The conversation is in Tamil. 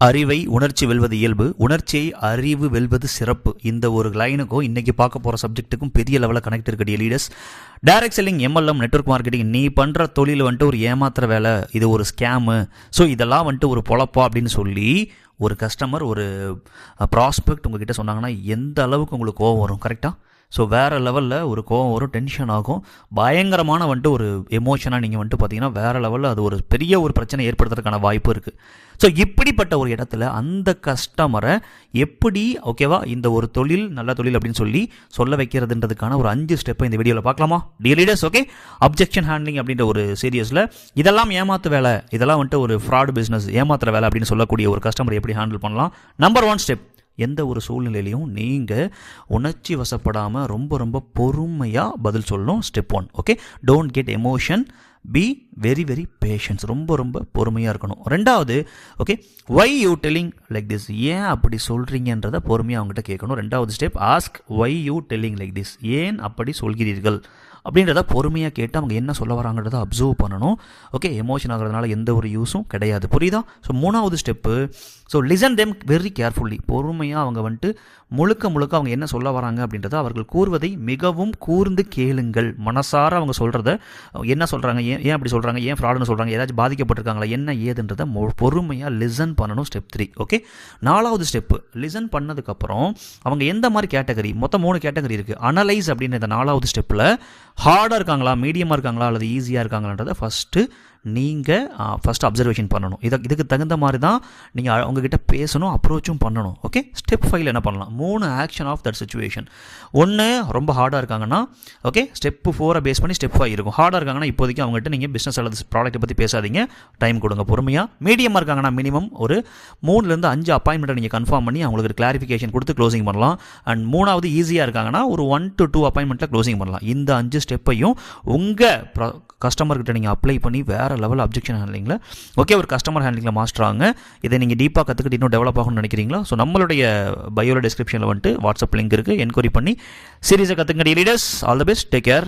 அறிவை உணர்ச்சி வெல்வது இயல்பு, உணர்ச்சியை அறிவு வெல்வது சிறப்பு. இந்த ஒரு லைனுக்கும் இன்னைக்கு பார்க்க போகிற சப்ஜெக்ட்டுக்கும் பெரிய லெவலில் கனெக்ட் இருக்கு leaders. Direct selling, MLM, network marketing, நீ பண்ணுற தொழில் வந்துட்டு ஒரு ஏமாத்துற வேலை, இது ஒரு ஸ்கேமு, ஸோ இதெல்லாம் வந்துட்டு ஒரு பொழப்பா அப்படின்னு சொல்லி ஒரு கஸ்டமர், ஒரு ப்ராஸ்பெக்ட் உங்ககிட்ட சொன்னாங்கன்னா எந்த அளவுக்கு உங்களுக்கு கோவம் வரும்? கரெக்டாக. ஸோ வேறு லெவலில் ஒரு கோவம் வரும், டென்ஷன் ஆகும், பயங்கரமான வந்துட்டு ஒரு எமோஷனாக நீங்கள் வந்துட்டு பார்த்தீங்கன்னா வேறு லெவலில் அது ஒரு பெரிய ஒரு பிரச்சனை ஏற்படுத்துறதுக்கான வாய்ப்பு இருக்குது. ஸோ இப்படிப்பட்ட ஒரு இடத்துல அந்த கஸ்டமரை எப்படி ஓகேவா இந்த ஒரு தொழில் நல்ல தொழில் அப்படின்னு சொல்லி சொல்ல வைக்கிறதுன்றதுக்கான ஒரு 5 ஸ்டெப்பை இந்த வீடியோவில் பார்க்கலாமா dear leaders? Okay, objection handling அப்படின்ற ஒரு சீரியஸில் இதெல்லாம் ஏமாத்து வேலை, இதெல்லாம் வந்துட்டு ஒரு ஃப்ராட் பிஸ்னஸ், ஏமாத்துற வேலை அப்படின்னு சொல்லக்கூடிய ஒரு கஸ்டமர் எப்படி ஹேண்டில் பண்ணலாம்? நம்பர் 1 ஸ்டெப், எந்த ஒரு சூழ்நிலையிலையும் நீங்கள் உணர்ச்சி வசப்படாமல் ரொம்ப ரொம்ப பொறுமையாக பதில் சொல்லணும். Step 1. Okay, don't get emotion, be very very patience, ரொம்ப ரொம்ப பொறுமையாக இருக்கணும். 2வது, okay, why you telling like this, ஏன் அப்படி சொல்கிறீங்கன்றதை பொறுமையாக அவங்ககிட்ட கேட்கணும். 2வது step, ask why you telling like this, ஏன் அப்படி சொல்கிறீர்கள் அப்படின்றத பொறுமையாக கேட்டு அவங்க என்ன சொல்ல வராங்கன்றத அப்சர்வ் பண்ணணும். ஓகே, எமோஷன் ஆகிறதுனால எந்த ஒரு யூஸும் கிடையாது, புரியுதா? ஸோ 3வது step, so listen them very carefully, பொறுமையாக அவங்க வந்துட்டு முழுக்க அவங்க என்ன சொல்ல வராங்க அப்படின்றத அவர்கள் கூறுவதை மிகவும் கூர்ந்து கேளுங்கள். மனசார அவங்க சொல்கிறத, என்ன சொல்கிறாங்க, ஏன் அப்படி சொல்கிறாங்க, ஏன் ஃப்ராடுன்னு சொல்கிறாங்க, ஏதாச்சும் பாதிக்கப்பட்டிருக்காங்களா, என்ன ஏதுன்றதை பொறுமையாக லிசன் பண்ணணும். ஸ்டெப் 3. ஓகே, 4வது ஸ்டெப்பு, லிசன் பண்ணதுக்கப்புறம் அவங்க எந்த மாதிரி கேட்டகரி, மொத்தம் 3 கேட்டகரி இருக்குது. அனலைஸ் அப்படின்னு இந்த 4வது ஸ்டெப்பில் ஹார்டாக இருக்காங்களா, மீடியமாக இருக்காங்களா, அல்லது ஈஸியாக இருக்காங்களான்றதை நீங்கள் ஃபஸ்ட்டு அப்சர்வேஷன் பண்ணணும். இதுக்கு தகுந்த மாதிரி தான் நீங்கள் அவங்கக்கிட்ட பேசணும், அப்ரோச்சும் பண்ணணும். ஓகே, ஸ்டெப் 5 என்ன பண்ணலாம்? 3 ஆக்ஷன் ஆஃப் தட் சுச்சுவேஷன். ஒன்று, ரொம்ப ஹார்டாக இருக்காங்கன்னா ஓகே ஸ்டெப் 4 பேஸ் பண்ணி ஸ்டெப் 5 இருக்கும். ஹார்டாக இருக்காங்கன்னா இப்போதைக்கு அவங்ககிட்ட நீங்கள் பிஸ்னஸ் அல்லது ப்ராடக்ட்டை பற்றி பேசாதீங்க, டைம் கொடுங்க பொறுமையாக. மீடியமாக இருக்காங்கன்னா மினிமம் ஒரு 3லேருந்து 5 அப்பாயின்மெண்ட்டை நீங்கள் கன்ஃபார்ம் பண்ணி அவங்களுக்கு ஒரு கிளாரிஃபிகேஷன் கொடுத்து க்ளோசிங் பண்ணலாம். அண்ட் 3வது ஈஸியாக இருக்காங்கன்னா ஒரு 1 to 2 அப்பாயின்மெண்ட்டில் க்ளோசிங் பண்ணலாம். இந்த 5 ஸ்டெப்பையும் உங்கள் கஸ்டமர்கிட்ட நீங்கள் அப்ளை பண்ணி வேறு லெவல் அப்ஜெக்ஷன் ஹேண்ட்லிங்கில் ஓகே ஒரு கஸ்டமர் ஹேண்ட்லிங்கில் மாஸ்டர் ஆகுங்க. இதை நீங்கள் டீப்பாக கற்றுக்கிட்டு இன்னும் டெவலப் ஆகணும்னு நினைக்கிறீங்களா? ஸோ நம்மளுடைய பயோல டிஸ்கிரிப்ஷனில் வந்துட்டு வாட்ஸ்அப் லிங்க் இருக்குது, என்கொயரி பண்ணி சீரியஸை கற்றுங்க leaders. All the best, take care.